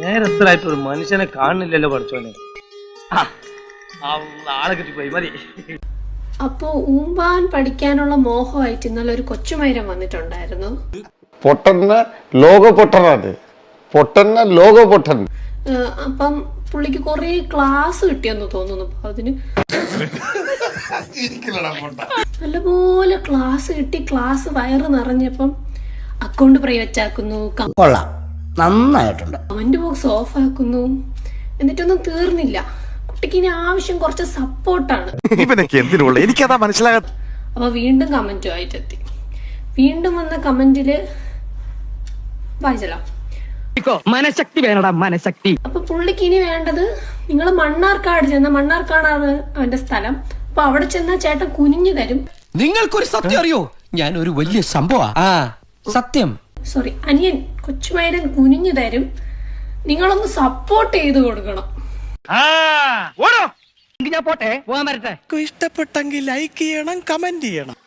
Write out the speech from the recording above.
നേരത്തിലായിട്ട് ഒരു മനുഷ്യനെ കാണുന്നില്ലല്ലോ പഠിച്ചോനെ. ആളെ കിട്ടിപ്പോയി മതി. അപ്പോ ഊമ്പാൻ പഠിക്കാനുള്ള മോഹമായിട്ട് ഇന്നലെ ഒരു കൊച്ചുമൈരം വന്നിട്ടുണ്ടായിരുന്നു. പൊട്ടന്ന ലോക പൊട്ടനാണ്, പൊട്ടന്ന ലോക പൊട്ടൻ. അപ്പം പുള്ളിക്ക് കൊറേ ക്ലാസ് കിട്ടിയെന്ന് തോന്നുന്നു. അപ്പൊ അതിന് നല്ലപോലെ ക്ലാസ് കിട്ടി. ക്ലാസ് വയറ് നിറഞ്ഞപ്പം അക്കൗണ്ട് പ്രൈവറ്റ് ആക്കുന്നു, നന്നായിട്ടുണ്ട്, കമന്റ് ബോക്സ് ഓഫ് ആക്കുന്നു. എന്നിട്ടൊന്നും തീർന്നില്ല. കുട്ടിക്ക് ഇനി ആവശ്യം കുറച്ച് സപ്പോർട്ടാണ്. എനിക്കതാ മനസ്സിലാകാത്ത. അപ്പൊ വീണ്ടും കമന്റുമായിട്ടെത്തി. വീണ്ടും വന്ന കമന്റില് വായിച്ചല്ലോ, മനശക്തി വേണടാ, മനശക്തി. അപ്പൊ പുള്ളിക്ക് ഇനി വേണ്ടത് നിങ്ങൾ മണ്ണാർക്കാട് ചെന്ന, മണ്ണാർക്കാടാണ് അവന്റെ സ്ഥലം. അപ്പൊ അവിടെ ചെന്ന ചേട്ടൻ കുനിഞ്ഞു തരും. നിങ്ങൾക്കൊരു സത്യം അറിയോ? ഞാൻ ഒരു വലിയ സംഭവ സത്യം. സോറി, അനിയൻ കൊച്ചുമൈരൻ കുനിഞ്ഞു തരും. നിങ്ങളൊന്ന് സപ്പോർട്ട് ചെയ്ത് കൊടുക്കണം. ഞാൻ പോട്ടെ, പോകാൻ വരട്ടെ. ഇഷ്ടപ്പെട്ടെങ്കിൽ ലൈക്ക് ചെയ്യണം, കമന്റ് ചെയ്യണം.